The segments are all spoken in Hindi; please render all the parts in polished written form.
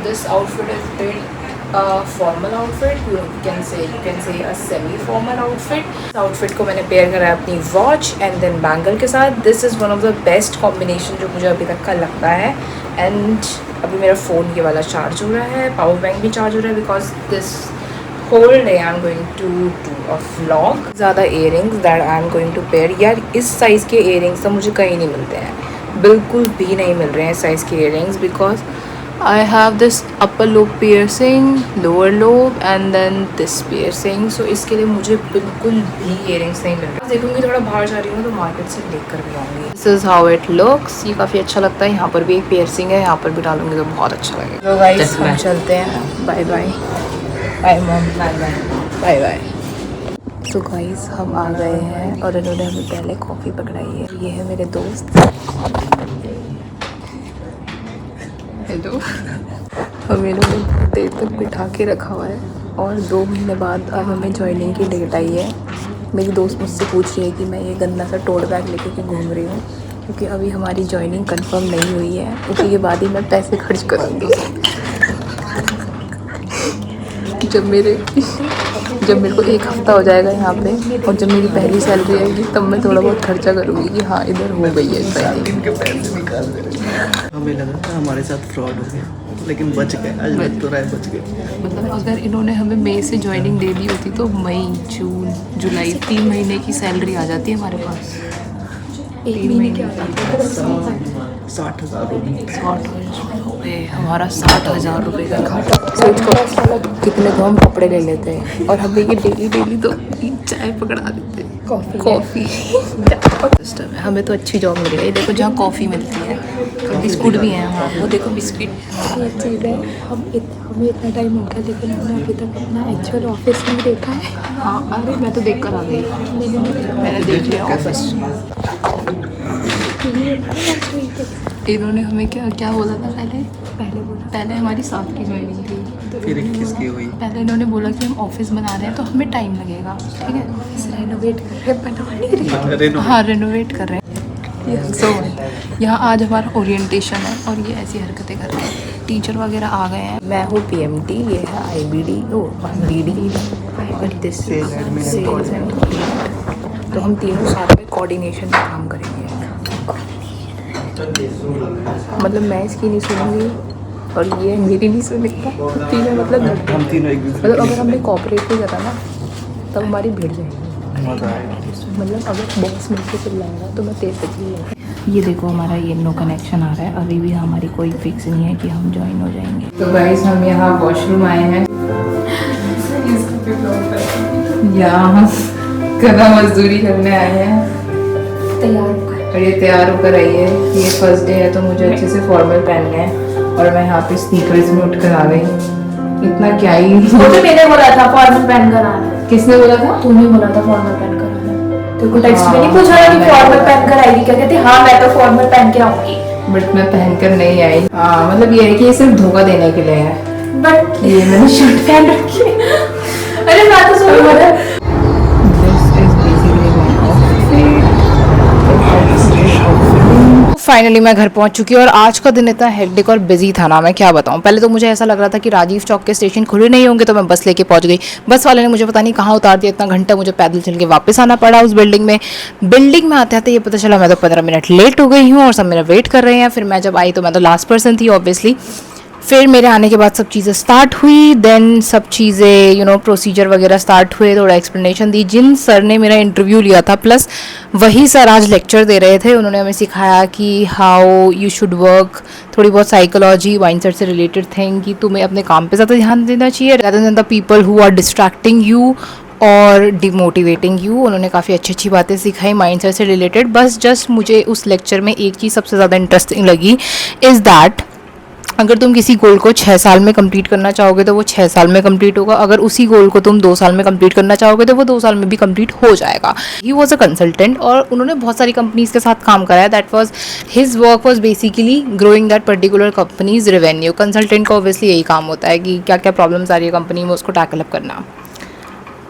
this outfit is bit formal outfit. You can say a semi formal outfit. इस outfit को मैंने पेयर करा है अपनी वॉच एंड देन बैंगल के साथ. This is one of the best combination जो मुझे अभी तक का लगता है. एंड अभी मेरा फ़ोन ये वाला चार्ज हो रहा है, पावर बैंक भी चार्ज हो रहा है, because this whole day I'm going to do a vlog. ज़्यादा earrings that I'm going to pair. यार इस साइज़ के earrings तो मुझे कहीं नहीं मिलते हैं, बिल्कुल भी नहीं मिल रहे हैं साइज़ के earrings, because I have this upper lobe piercing, lower lobe and then this piercing. So इसके लिए मुझे बिल्कुल भी earrings नहीं मिल रहे. देखूँगी थोड़ा बाहर जा रही हूँ तो मार्केट से लेकर कर भी आऊँगी. This is how it looks. ये काफ़ी अच्छा लगता है. यहाँ पर भी एक piercing है, यहाँ पर भी डालूँगी तो बहुत अच्छा लगेगा. तो गाइस हम चलते हैं. Bye bye. Bye mom. Bye bye. Bye bye. तो गाइस हम आ गए हैं और इन्होंने हमें पहले कॉफ़ी पकड़ाई है. ये है मेरे दोस्त. हेलो. हमें इन्होंने बहुत देर तक बिठा के रखा हुआ है और 2 महीने बाद अब हमें ज्वाइनिंग की डेट आई है. मेरी दोस्त मुझसे पूछ रही है कि मैं ये गंदा सा टोट बैग लेके क्यों घूम रही हूँ, क्योंकि अभी हमारी ज्वाइनिंग कंफर्म नहीं हुई है. उसके बाद ही मैं पैसे खर्च करूँगी. जब मेरे को 1 हफ़्ता हो जाएगा यहाँ पे और जब मेरी पहली सैलरी आएगी तब मैं थोड़ा बहुत खर्चा करूँगी कि हाँ इधर हो गई है. इनके पैसे निकाल दे रहे. हमें लगा था हमारे साथ फ्रॉड हो गया, लेकिन बच गए. आज लग तो रहा है बच गए. मतलब अगर इन्होंने हमें मई से ज्वाइनिंग दे दी होती तो मई, जून, जुलाई 3 महीने की सैलरी आ जाती है हमारे पास. 1 महीने की आ जाती है. 60,000 रुपये. 60,000 रुपये. हमारा 60,000 रुपये का घाटा. सोच को कितने तो हम कपड़े ले लेते हैं और हमें ये डेली तो चाय पकड़ा देते हैं. कॉफ़ी सिस्टम है. हमें तो अच्छी जॉब मिल गई. देखो जहाँ कॉफ़ी मिलती है, बिस्कुट भी हैं वहाँ. वो देखो बिस्किट. ये चीज़ है. हमें इतना टाइम हो गया लेकिन हमने अभी तक अपना एक्चुअल ऑफिस नहीं देखा है. हाँ अरे मैं तो देख कर आ गई. मैंने देख लिया ऑफिस. इन्होंने हमें क्या बोला था पहले हमारी 7 की ज्वाइनिंग थी. फिर 21 की हुई. पहले इन्होंने बोला कि हम ऑफिस बना रहे हैं तो हमें टाइम लगेगा. ठीक है. ऑफिस रेनोवेट कर रहे हैं. हाँ रेनोवेट कर रहे हैं. सो यहाँ आज हमारा ओरिएंटेशन है और ये ऐसी हरकतें कर रहे हैं. टीचर वगैरह आ गए हैं. मैं हूँ PMT, ये है IBD, BD और दिस तो हम तीनों साथ में कोऑर्डिनेशन में काम करेंगे. मतलब मैं इसकी नहीं सुनूंगी और ये मेरी नहीं सुनेगा. तीनों मतलब हम तीनों एक दूसरे मतलब अगर हमने कॉपरेट नहीं करा ना तब हमारी भिड़ जाएगी. मजा आएगा. मतलब अगर बॉस मिलकर चिल्लाएगा तो मैं तेज तक. ये देखो हमारा ये नो कनेक्शन आ रहा है. अभी भी हमारी कोई फिक्स नहीं है कि हम ज्वाइन हो जाएंगे. तो गाइस हम यहाँ वॉशरूम आए हैं. यहाँ हम कदा मजदूरी करने आए हैं. और ये तैयार होकर आई है. ये फर्स्ट डे है तो मुझे अच्छे से फॉर्मल पहनने हैं और मैं यहाँ पे स्नीकर्स में उठ कर आ गई. इतना क्या ही. मुझे मैंने बोला था फॉर्मल पहन कर आना. किसने बोला था? तूने बोला था फॉर्मल पहन कर आना. तेरे को टेक्स्ट में नहीं हाँ, पूछा कि फॉर्मल पहन कर आएगी क्या? कहती हाँ मैं तो फॉर्मल पहन के आऊंगी. बट मैं पहन कर नहीं आई. हाँ मतलब ये है कि ये सिर्फ धोखा देने के लिए है. बट ये मैंने शर्ट पहन रखी है. अरे मैं तो सुन फाइनली मैं घर पहुंच चुकी हूँ और आज का दिन इतना हेक्टिक और बिजी था ना, मैं क्या बताऊँ. पहले तो मुझे ऐसा लग रहा था कि राजीव चौक के स्टेशन खुले नहीं होंगे तो मैं बस लेके पहुंच गई. बस वाले ने मुझे पता नहीं कहाँ उतार दिया. इतना घंटा मुझे पैदल चल के वापस आना पड़ा उस बिल्डिंग में आते आते ये पता चला मैं तो 15 मिनट लेट हो गई हूँ और सब मेरा वेट कर रहे हैं. फिर मैं जब आई तो मैं तो लास्ट पर्सन थी ऑब्वियसली. फिर मेरे आने के बाद सब चीज़ें स्टार्ट हुई. देन सब चीज़ें प्रोसीजर वगैरह स्टार्ट हुए. थोड़ा एक्सप्लेनेशन दी. जिन सर ने मेरा इंटरव्यू लिया था प्लस वही सर आज लेक्चर दे रहे थे. उन्होंने हमें सिखाया कि हाउ यू शुड वर्क. थोड़ी बहुत साइकोलॉजी माइंडसेट से रिलेटेड थिंग कि तुम्हें अपने काम पे ज़्यादा ध्यान देना चाहिए rather than the people who are distracting you और डिमोटिवेटिंग यू. उन्होंने काफ़ी अच्छी बातें सिखाई माइंडसेट से रिलेटेड. बस जस्ट मुझे उस लेक्चर में एक चीज़ सबसे ज़्यादा इंटरेस्टिंग लगी इज़ दैट अगर तुम किसी गोल को 6 साल में कंप्लीट करना चाहोगे तो वो 6 साल में कंप्लीट होगा. अगर उसी गोल को तुम 2 साल में कंप्लीट करना चाहोगे तो वो 2 साल में भी कंप्लीट हो जाएगा. ही वॉज अ कंसल्टेंट और उन्होंने बहुत सारी कंपनीज के साथ काम करा है. That was his work was basically growing that particular companies revenue. Consultant का ऑब्वियसली यही काम होता है कि क्या क्या प्रॉब्लम्स आ रही है कंपनी में उसको टैकल अप करना.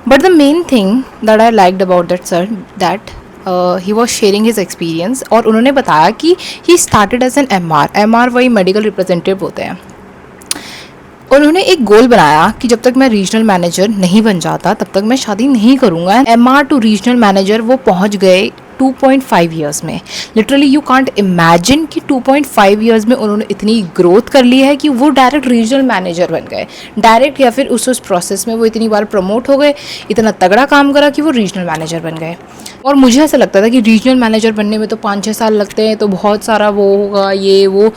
But the main thing that I liked about that sir that he was sharing his experience. और उन्होंने बताया कि he started as an MR. वही मेडिकल रिप्रेजेंटेटिव होते हैं. और उन्होंने एक गोल बनाया कि जब तक मैं रीजनल मैनेजर नहीं बन जाता तब तक मैं शादी नहीं करूंगा। MR टू रीजनल मैनेजर वो पहुंच गए 2.5 ईयर्स में। लिटरली यू कांट इमेजिन कि 2.5 ईयर्स में उन्होंने इतनी ग्रोथ कर ली है कि वो डायरेक्ट रीजनल मैनेजर बन गए डायरेक्ट, या फिर उस प्रोसेस में वो इतनी बार प्रमोट हो गए, इतना तगड़ा काम करा कि वो रीजनल मैनेजर बन गए। और मुझे ऐसा लगता था कि रीजनल मैनेजर बनने में तो 5-6 साल लगते हैं, तो बहुत सारा वो होगा ये वो,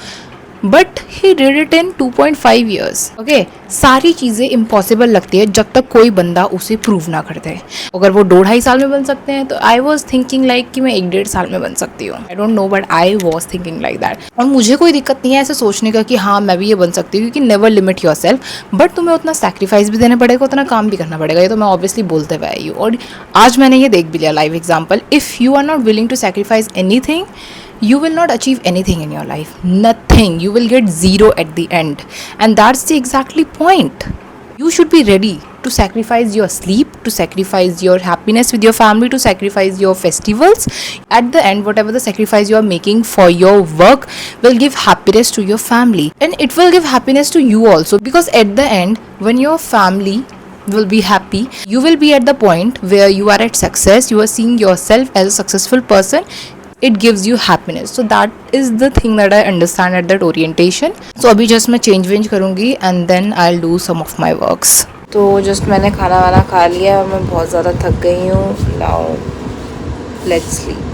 but he did it in 2.5 years. Okay, सारी चीज़ें इम्पॉसिबल लगती है जब तक कोई बंदा उसे प्रूव ना कर दे। अगर वो 2-2.5 साल में बन सकते हैं तो आई वॉज थिंकिंग लाइक कि मैं 1-1.5 साल में बन सकती हूँ। I don't know but I was thinking like that. और मुझे कोई दिक्कत नहीं है ऐसे सोचने का कि हाँ मैं भी ये बन सकती हूँ, क्योंकि never limit your self, but तुम्हें उतना सेक्रीफाइस भी देना पड़ेगा, उतना काम भी करना पड़ेगा। ये तो मैं ऑब्वियसली बोलते हुए आई हूँ और आज मैंने ये देख भी लिया live example. If you are not willing to sacrifice anything, you will not achieve anything in your life. Nothing. You will get zero at the end. And that's the exactly point. You should be ready to sacrifice your sleep, to sacrifice your happiness with your family, to sacrifice your festivals. At the end, whatever the sacrifice you are making for your work will give happiness to your family. And it will give happiness to you also. Because at the end, when your family will be happy, you will be at the point where you are at success, you are seeing yourself as a successful person, it gives you happiness. So that is the thing that I understand at that orientation. So अभी just मैं change वेंज करूँगी and then I'll do some of my works. तो just मैंने खाना वाना खा लिया और मैं बहुत ज़्यादा थक गई हूँ। Now let's sleep.